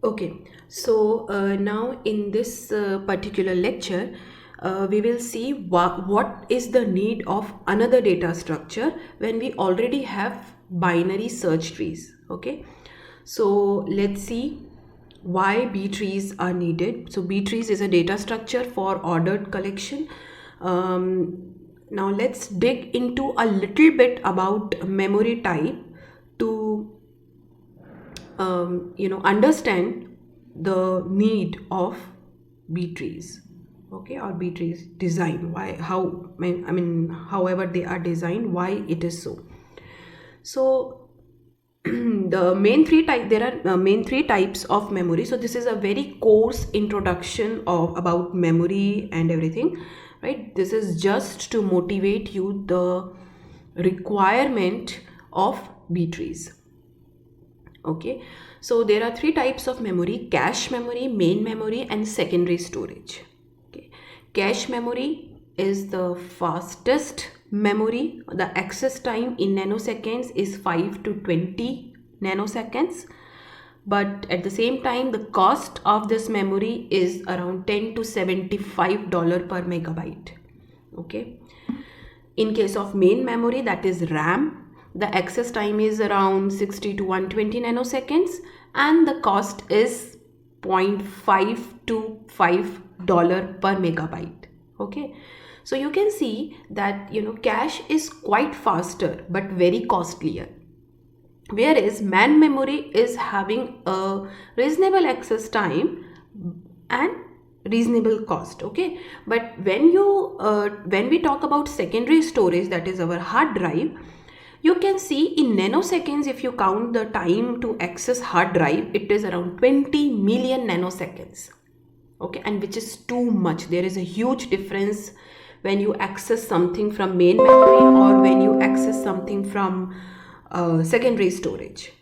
Okay, so now in this particular lecture, we will see what is the need of another data structure when we already have binary search trees. Okay, so let's see why B trees are needed. So B trees is a data structure for ordered collection. Now let's dig into a little bit about memory type to understand the need of B trees, okay, or B trees design, why, how, I mean however they are designed, why it is so. So the main three type there are main three types of memory. So this is a very coarse introduction of about memory and everything, right? This is just to motivate you the requirement of B trees. Okay, so there are three types of memory: cache memory, main memory, and secondary storage. Okay, cache memory is the fastest memory. The access time in nanoseconds is 5 to 20 nanoseconds, but at the same time the cost of this memory is around $10 to $75 per megabyte. Okay, in case of main memory, that is RAM, the access time is around 60 to 120 nanoseconds and the cost is 0.5 to $5 per megabyte. Okay, so you can see that cache is quite faster but very costlier, whereas man memory is having a reasonable access time and reasonable cost. Okay, but when we talk about secondary storage, that is our hard drive, you can see in nanoseconds, if you count the time to access hard drive, it is around 20 million nanoseconds. Okay, and which is too much. There is a huge difference when you access something from main memory or when you access something from secondary storage.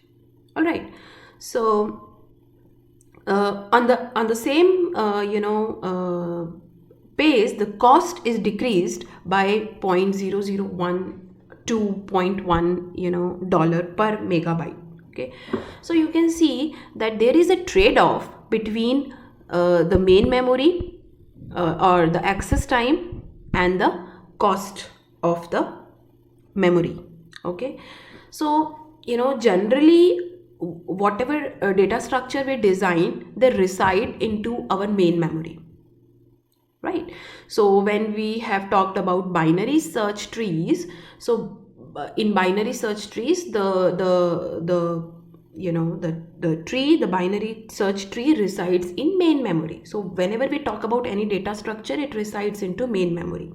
All right, so on the same pace, the cost is decreased by 0.001 to 0.1 dollar per megabyte. Okay, so you can see that there is a trade-off between the main memory or the access time and the cost of the memory. Okay, so generally whatever data structure we design, they reside into our main memory, right? So when we have talked about binary search trees, so in binary search trees, the binary search tree resides in main memory. So whenever we talk about any data structure, it resides into main memory.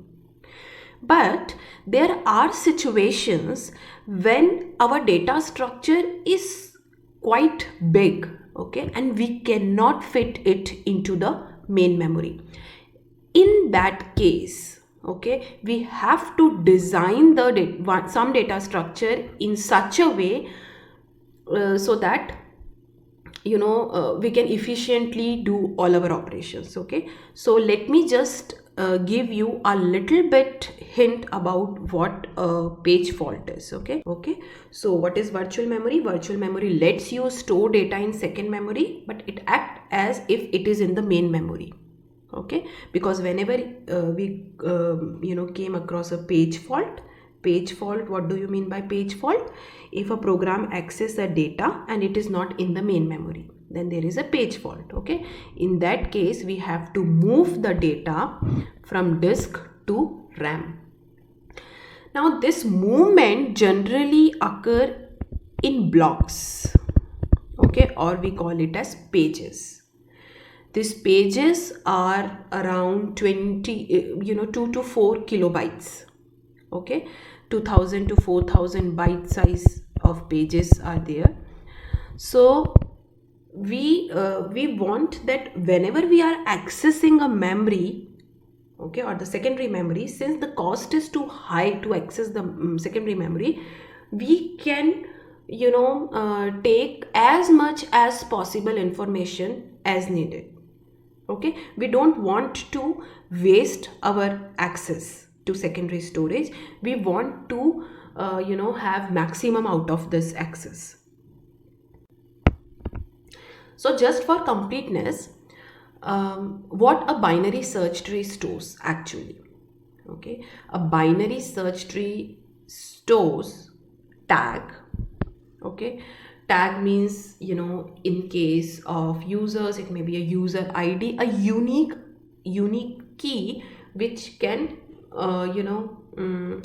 But there are situations when our data structure is quite big, okay, and we cannot fit it into the main memory. In that case, okay, we have to design some data structure in such a way so that we can efficiently do all our operations. Okay, so let me just give you a little bit hint about what a page fault is. Okay, so what is virtual memory? Virtual memory lets you store data in second memory, but it acts as if it is in the main memory. Okay, because whenever we came across a page fault, what do you mean by page fault? If a program accesses the data and it is not in the main memory, then there is a page fault. Okay, in that case we have to move the data from disk to RAM. Now this movement generally occur in blocks, okay, or we call it as pages. These pages are around 2 to 4 kilobytes. Okay, 2000 to 4000 byte size of pages are there. So we want that whenever we are accessing a memory, okay, or the secondary memory, since the cost is too high to access the secondary memory, we can take as much as possible information as needed. Okay, we don't want to waste our access to secondary storage. We want to have maximum out of this access. So just for completeness, what a binary search tree stores actually. Okay, a binary search tree stores tag. Okay, tag means, in case of users, it may be a user ID, a unique key which can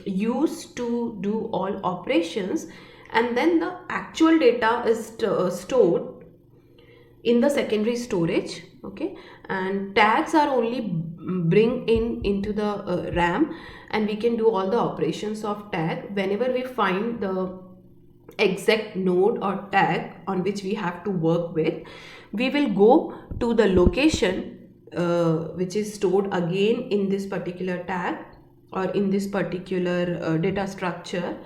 use to do all operations, and then the actual data is stored in the secondary storage. Okay, and tags are only bring into the RAM, and we can do all the operations of tag. Whenever we find the exact node or tag on which we have to work with, we will go to the location which is stored again in this particular tag or in this particular data structure,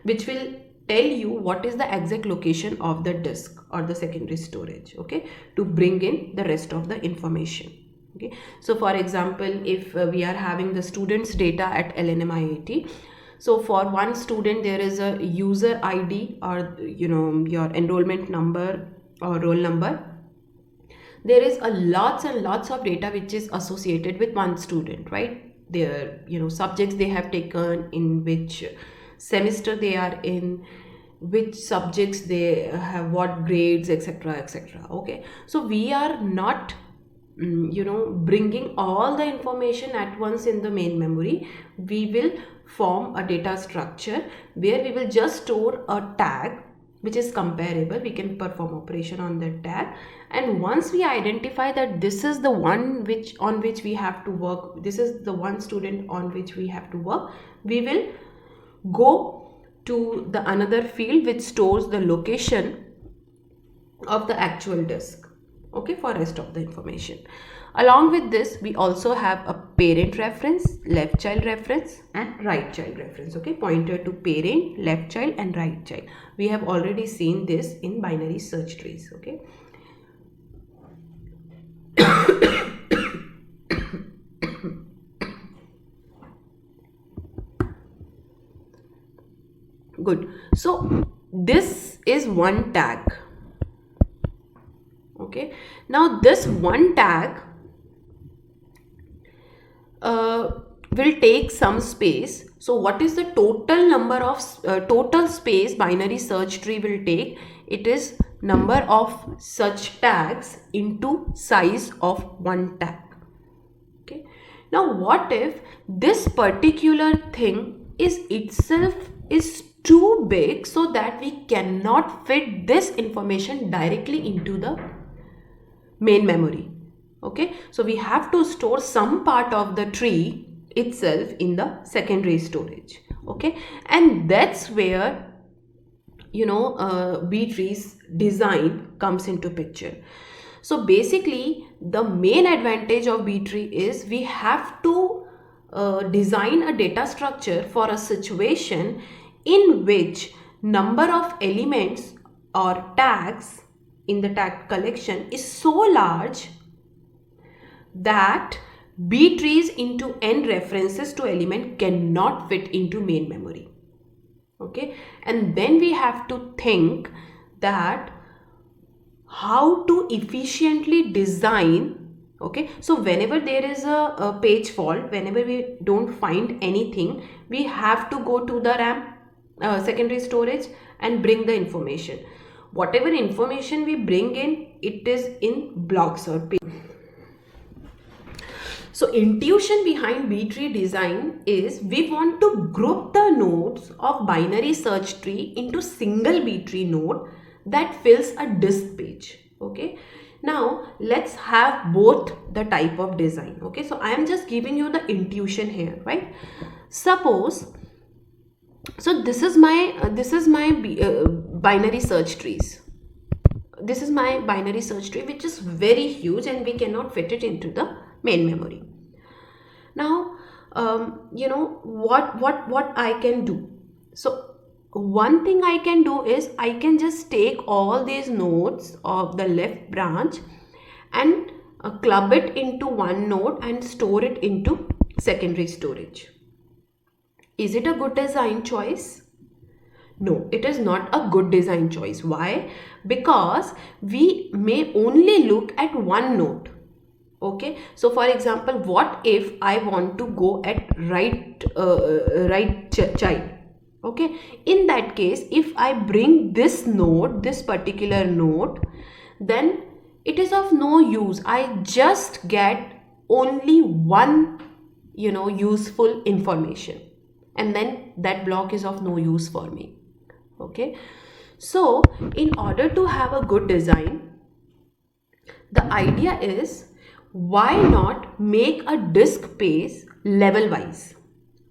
which will tell you what is the exact location of the disk or the secondary storage, okay, to bring in the rest of the information. Okay, so for example, if we are having the students data at LNM-IIT, so for one student there is a user ID or your enrollment number or roll number. There is a lots and lots of data which is associated with one student, right? Their subjects they have taken, in which semester they are in, which subjects they have, what grades, etc, etc. Okay, so we are not bringing all the information at once in the main memory. We will form a data structure where we will just store a tag which is comparable. We can perform operation on that tag, and once we identify that this is the one on which we have to work, this is the one student on which we have to work, we will go to the another field which stores the location of the actual disk, okay, for rest of the information. Along with this, we also have a parent reference, left child reference, and right child reference. Okay, pointer to parent, left child, and right child. We have already seen this in binary search trees. Okay. Good. So this is one tag. Okay. Now this one tag will take some space. So what is the total number of total space binary search tree will take? It is number of such tags into size of one tag. Okay. Now what if this particular thing is itself is too big so that we cannot fit this information directly into the main memory? Okay, so we have to store some part of the tree itself in the secondary storage. Okay, and that's where BTrees design comes into picture. So basically the main advantage of BTree is we have to design a data structure for a situation in which number of elements or tags in the tag collection is so large that BTrees into n references to element cannot fit into main memory. Okay, and then we have to think that how to efficiently design. Okay, so whenever there is a page fault, whenever we don't find anything, we have to go to the RAM secondary storage and bring the information. Whatever information we bring in, it is in blocks or pages. So intuition behind BTree design is we want to group the nodes of binary search tree into single BTree node that fills a disk page. Okay, now let's have both the type of design. Okay, so I am just giving you the intuition here, right? Suppose, so this is my binary search trees. This is my binary search tree, which is very huge and we cannot fit it into the main memory. Now what I can do. So one thing I can do is I can just take all these nodes of the left branch and club it into one node and store it into secondary storage. Is it a good design choice? No, it is not a good design choice. Why? because we may only look at one node. Okay, so for example, what if I want to go at right child? Okay, in that case, if I bring this node, this particular node, then it is of no use. I just get only one, useful information, and then that block is of no use for me. Okay, so in order to have a good design, the idea is, why not make a disk page level wise?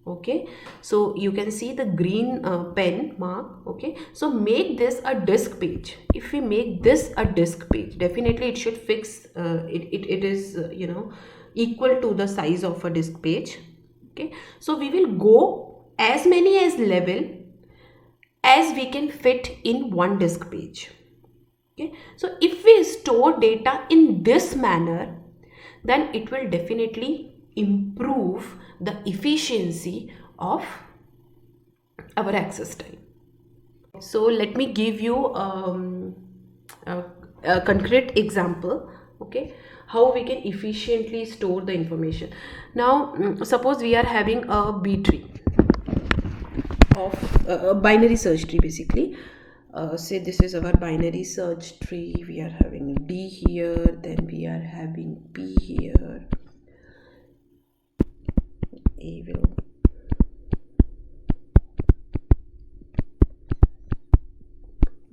Okay, so you can see the green pen mark. Okay, so make this a disk page. If we make this a disk page, definitely it should fix it is equal to the size of a disk page. Okay, so we will go as many as level as we can fit in one disk page. Okay, so if we store data in this manner, then it will definitely improve the efficiency of our access time. So let me give you a concrete example, okay, how we can efficiently store the information. Now suppose we are having a B tree of a binary search tree. Basically, say this is our binary search tree. We are having D here, then we are having B here, A will,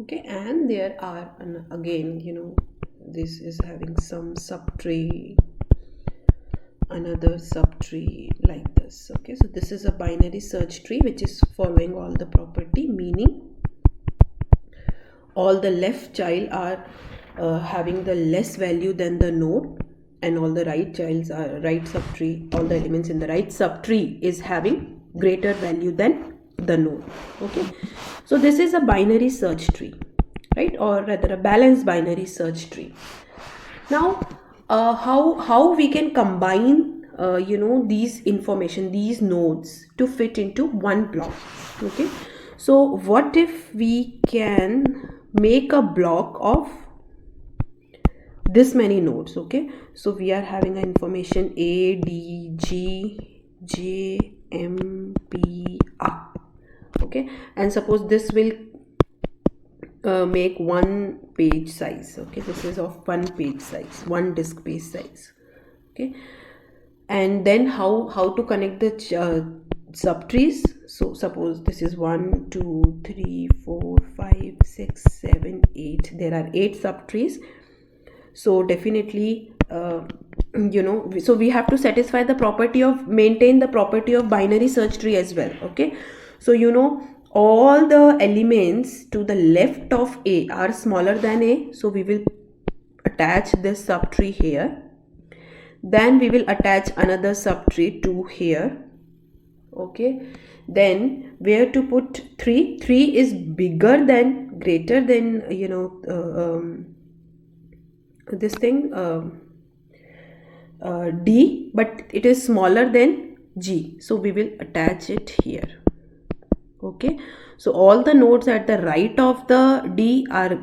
okay, and there are again, this is having some subtree, another subtree, like this. Okay, so this is a binary search tree which is following all the property, meaning all the left child are having the less value than the node, and all the right childs are right subtree, all the elements in the right subtree is having greater value than the node. Okay, so this is a binary search tree, right, or rather a balanced binary search tree. Now how we can combine these information, these nodes, to fit into one block. Okay, so what if we can make a block of this many nodes? Okay, so we are having an information A, D, G, J, M, P, R. Okay, and suppose this will make one page size. Okay, this is of one page size, one disk page size. Okay, and then how to connect the subtrees? So suppose this is 1, 2, 3, 4, 5, 6, 7, 8. There are 8 subtrees. So definitely so we have to satisfy the property of, maintain the property of binary search tree as well. Okay, so all the elements to the left of A are smaller than A, so we will attach this subtree here. Then we will attach another subtree to here. Okay, then where to put 3? 3 is greater than this thing D, but it is smaller than G, so we will attach it here. Okay, so all the nodes at the right of the D are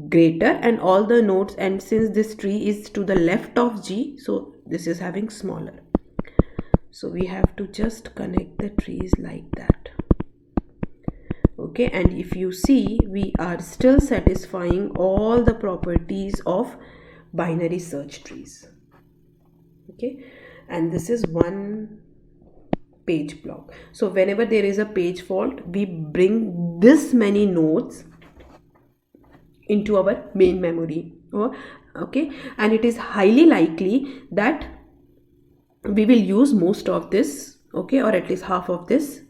greater, and all the nodes, and since this tree is to the left of G, so this is having smaller. So we have to just connect the trees like that. Okay, and if you see, we are still satisfying all the properties of binary search trees. Okay, and this is one page block. So whenever there is a page fault, we bring this many nodes into our main memory. Okay, and it is highly likely that we will use most of this, okay, or at least half of this